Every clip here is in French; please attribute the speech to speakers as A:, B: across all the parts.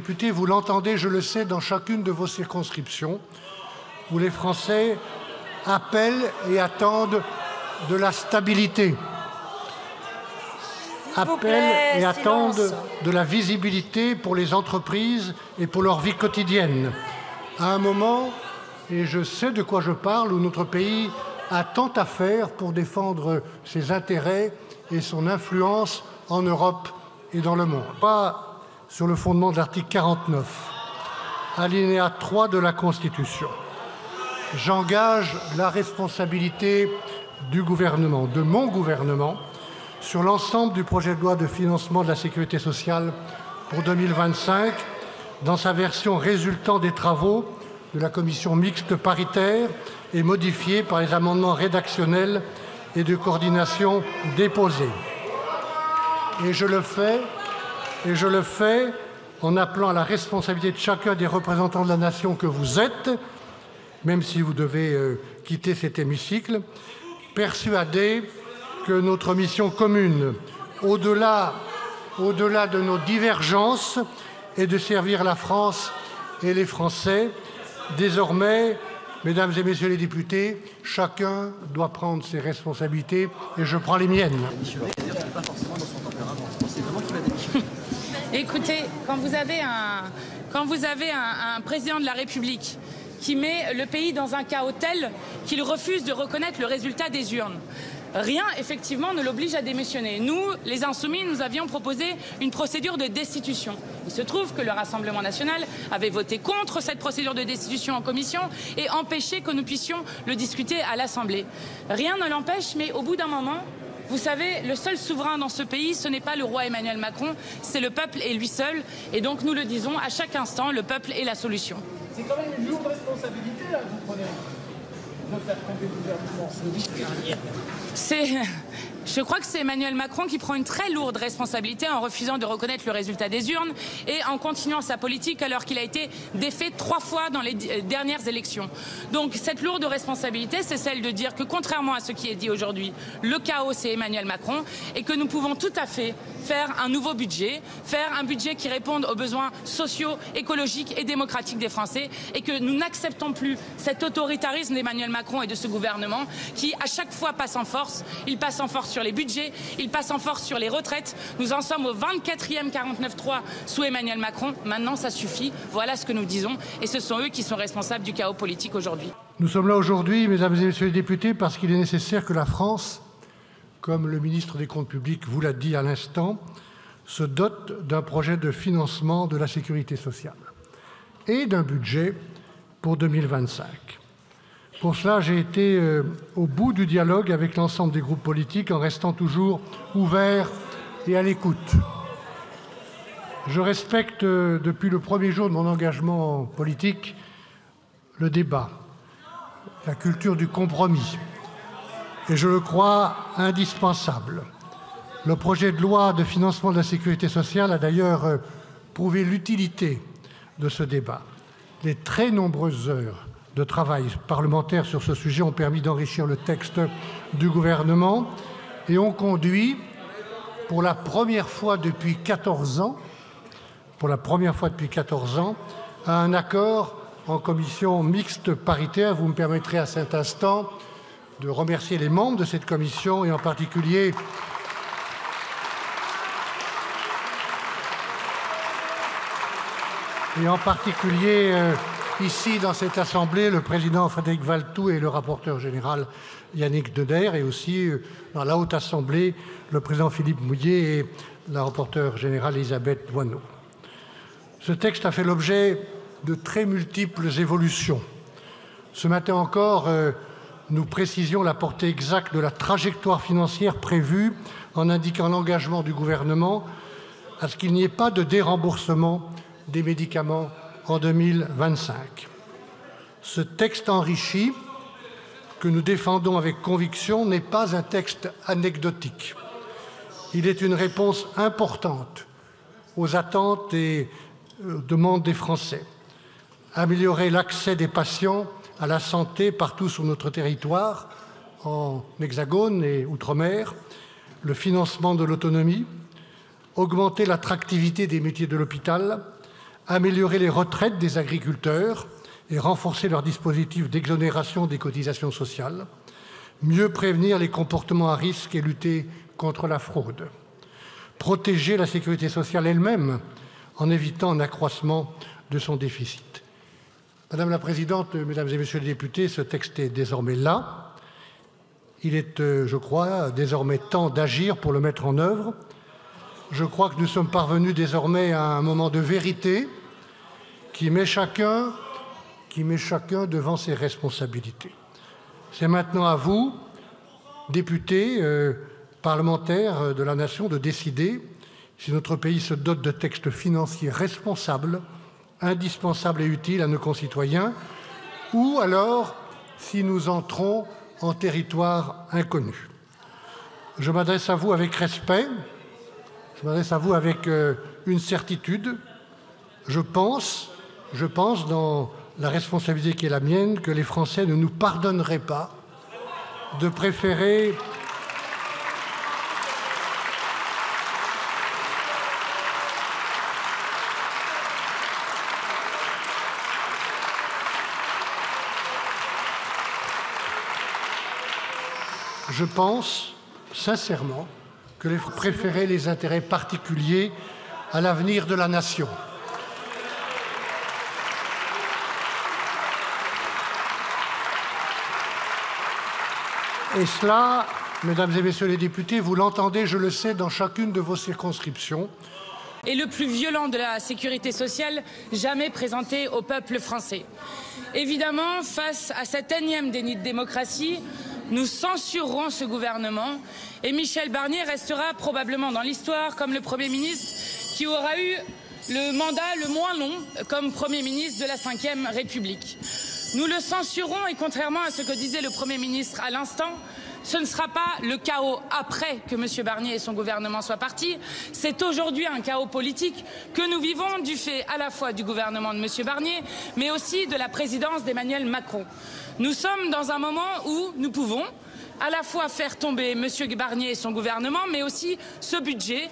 A: députés, vous l'entendez, je le sais, dans chacune de vos circonscriptions, où les Français appellent et attendent de la stabilité, appellent et attendent de la visibilité pour les entreprises et pour leur vie quotidienne. À un moment, et je sais de quoi je parle, où notre pays a tant à faire pour défendre ses intérêts et son influence en Europe et dans le monde. Pas sur le fondement de l'article 49, alinéa 3 de la Constitution. J'engage la responsabilité du gouvernement, de mon gouvernement, sur l'ensemble du projet de loi de financement de la sécurité sociale pour 2025, dans sa version résultant des travaux de la commission mixte paritaire et modifiée par les amendements rédactionnels et de coordination déposés. Et je le fais en appelant à la responsabilité de chacun des représentants de la nation que vous êtes, même si vous devez quitter cet hémicycle, persuadé que notre mission commune, au-delà de nos divergences, est de servir la France et les Français. Désormais, mesdames et messieurs les députés, chacun doit prendre ses responsabilités et je prends les miennes.
B: Écoutez, quand vous avez un président de la République qui met le pays dans un chaos tel qu'il refuse de reconnaître le résultat des urnes, rien, effectivement, ne l'oblige à démissionner. Nous, les Insoumis, nous avions proposé une procédure de destitution. Il se trouve que le Rassemblement national avait voté contre cette procédure de destitution en commission et empêché que nous puissions le discuter à l'Assemblée. Rien ne l'empêche, mais au bout d'un moment, vous savez, le seul souverain dans ce pays, ce n'est pas le roi Emmanuel Macron, c'est le peuple et lui seul. Et donc nous le disons à chaque instant, le peuple est la solution.
C: C'est quand même une lourde responsabilité là, que vous prenez de faire tomber le gouvernement.
B: Je crois que c'est Emmanuel Macron qui prend une très lourde responsabilité en refusant de reconnaître le résultat des urnes et en continuant sa politique alors qu'il a été défait 3 fois dans les dernières élections. Donc cette lourde responsabilité, c'est celle de dire que contrairement à ce qui est dit aujourd'hui, le chaos c'est Emmanuel Macron et que nous pouvons tout à fait faire un nouveau budget, faire un budget qui réponde aux besoins sociaux, écologiques et démocratiques des Français et que nous n'acceptons plus cet autoritarisme d'Emmanuel Macron et de ce gouvernement qui à chaque fois passe en force. Il passe en force sur les budgets, il passe en force sur les retraites. Nous en sommes au 24e 49.3 sous Emmanuel Macron. Maintenant, ça suffit. Voilà ce que nous disons. Et ce sont eux qui sont responsables du chaos politique aujourd'hui.
A: Nous sommes là aujourd'hui, mesdames et messieurs les députés, parce qu'il est nécessaire que la France, comme le ministre des Comptes publics vous l'a dit à l'instant, se dote d'un projet de financement de la sécurité sociale et d'un budget pour 2025. Pour cela, j'ai été au bout du dialogue avec l'ensemble des groupes politiques en restant toujours ouvert et à l'écoute. Je respecte depuis le premier jour de mon engagement politique le débat, la culture du compromis, et je le crois indispensable. Le projet de loi de financement de la sécurité sociale a d'ailleurs prouvé l'utilité de ce débat. Les très nombreuses heures de travail parlementaire sur ce sujet ont permis d'enrichir le texte du gouvernement et ont conduit, pour la première fois depuis 14 ans, à un accord en commission mixte paritaire. Vous me permettrez à cet instant de remercier les membres de cette commission et en particulier ici, dans cette Assemblée, le président Frédéric Valletoux et le rapporteur général Yannick Dedaire, et aussi dans la Haute Assemblée, le président Philippe Mouillet et la rapporteure générale Elisabeth Doineau. Ce texte a fait l'objet de très multiples évolutions. Ce matin encore, nous précisions la portée exacte de la trajectoire financière prévue en indiquant l'engagement du gouvernement à ce qu'il n'y ait pas de déremboursement des médicaments en 2025. Ce texte enrichi, que nous défendons avec conviction, n'est pas un texte anecdotique. Il est une réponse importante aux attentes et aux demandes des Français. Améliorer l'accès des patients à la santé partout sur notre territoire, en Hexagone et Outre-mer, le financement de l'autonomie, augmenter l'attractivité des métiers de l'hôpital, améliorer les retraites des agriculteurs et renforcer leur dispositif d'exonération des cotisations sociales, mieux prévenir les comportements à risque et lutter contre la fraude, protéger la sécurité sociale elle-même en évitant un accroissement de son déficit. Madame la Présidente, Mesdames et Messieurs les députés, ce texte est désormais là. Il est, je crois, désormais temps d'agir pour le mettre en œuvre. Je crois que nous sommes parvenus désormais à un moment de vérité qui met chacun devant ses responsabilités. C'est maintenant à vous, députés, parlementaires de la nation, de décider si notre pays se dote de textes financiers responsables, indispensables et utiles à nos concitoyens, ou alors si nous entrons en territoire inconnu. Je m'adresse à vous avec respect, je m'adresse à vous avec une certitude. Je pense, dans la responsabilité qui est la mienne, que les Français ne nous pardonneraient pas de préférer Je pense sincèrement que les Français préféraient les intérêts particuliers à l'avenir de la nation. Et cela, Mesdames et Messieurs les députés, vous l'entendez, je le sais, dans chacune de vos circonscriptions.
B: Et le plus violent de la sécurité sociale jamais présenté au peuple français. Évidemment, face à cet énième déni de démocratie, nous censurerons ce gouvernement et Michel Barnier restera probablement dans l'histoire comme le Premier ministre qui aura eu le mandat le moins long comme Premier ministre de la Ve République. Nous le censurons et contrairement à ce que disait le Premier ministre à l'instant, ce ne sera pas le chaos après que M. Barnier et son gouvernement soient partis. C'est aujourd'hui un chaos politique que nous vivons du fait à la fois du gouvernement de M. Barnier, mais aussi de la présidence d'Emmanuel Macron. Nous sommes dans un moment où nous pouvons à la fois faire tomber M. Barnier et son gouvernement, mais aussi ce budget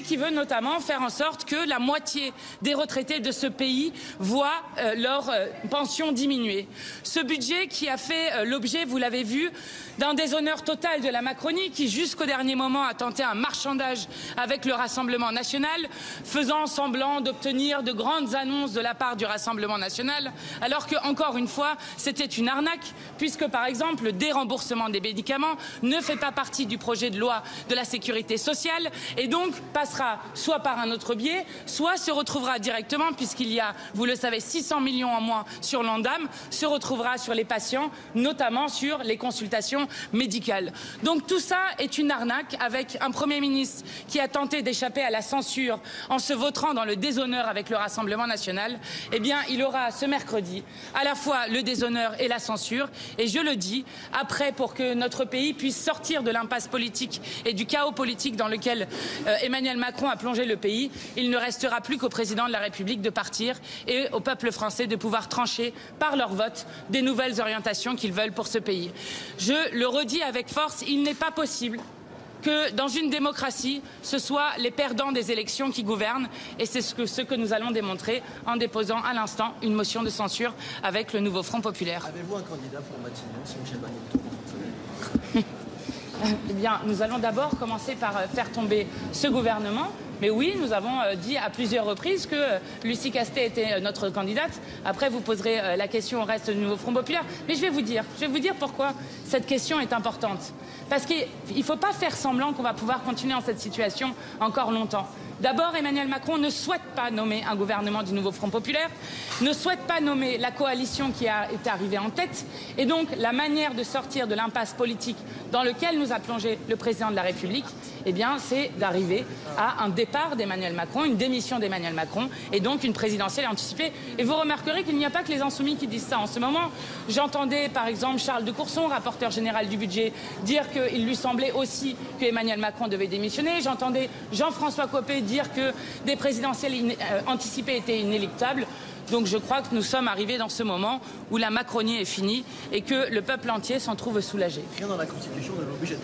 B: qui veut notamment faire en sorte que la moitié des retraités de ce pays voient leur pension diminuer. Ce budget qui a fait l'objet, vous l'avez vu, d'un déshonneur total de la Macronie qui, jusqu'au dernier moment, a tenté un marchandage avec le Rassemblement national, faisant semblant d'obtenir de grandes annonces de la part du Rassemblement national, alors que, encore une fois, c'était une arnaque, puisque, par exemple, le déremboursement des médicaments ne fait pas partie du projet de loi de la sécurité sociale et donc passera soit par un autre biais, soit se retrouvera directement, puisqu'il y a, vous le savez, 600 millions en moins sur l'Ondam, se retrouvera sur les patients, notamment sur les consultations médicales. Donc tout ça est une arnaque avec un Premier ministre qui a tenté d'échapper à la censure en se vautrant dans le déshonneur avec le Rassemblement national. Eh bien, il aura ce mercredi à la fois le déshonneur et la censure. Et je le dis, après, pour que notre pays puisse sortir de l'impasse politique et du chaos politique dans lequel Emmanuel Macron a plongé le pays, il ne restera plus qu'au président de la République de partir et au peuple français de pouvoir trancher par leur vote des nouvelles orientations qu'ils veulent pour ce pays. Je le redis avec force, il n'est pas possible que dans une démocratie, ce soit les perdants des élections qui gouvernent et c'est ce que nous allons démontrer en déposant à l'instant une motion de censure avec le nouveau Front populaire.
C: Avez-vous un candidat pour Matignon si Michel Barnier
B: Eh bien, nous allons d'abord commencer par faire tomber ce gouvernement. Mais oui, nous avons dit à plusieurs reprises que Lucie Castet était notre candidate. Après, vous poserez la question au reste du nouveau Front populaire. Mais je vais vous dire pourquoi cette question est importante. Parce qu'il ne faut pas faire semblant qu'on va pouvoir continuer dans cette situation encore longtemps. D'abord, Emmanuel Macron ne souhaite pas nommer un gouvernement du nouveau Front populaire, ne souhaite pas nommer la coalition qui est arrivée en tête. Et donc, la manière de sortir de l'impasse politique dans lequel nous a plongé le président de la République, eh bien, c'est d'arriver à un départ d'Emmanuel Macron, une démission d'Emmanuel Macron, et donc une présidentielle anticipée. Et vous remarquerez qu'il n'y a pas que les Insoumis qui disent ça en ce moment. J'entendais, par exemple, Charles de Courson, rapporteur général du budget, dire qu'il lui semblait aussi que Emmanuel Macron devait démissionner. J'entendais Jean-François Copé dire que des présidentielles anticipées étaient inéluctables. Donc je crois que nous sommes arrivés dans ce moment où la Macronie est finie et que le peuple entier s'en trouve soulagé.
C: Rien dans la Constitution ne l'oblige.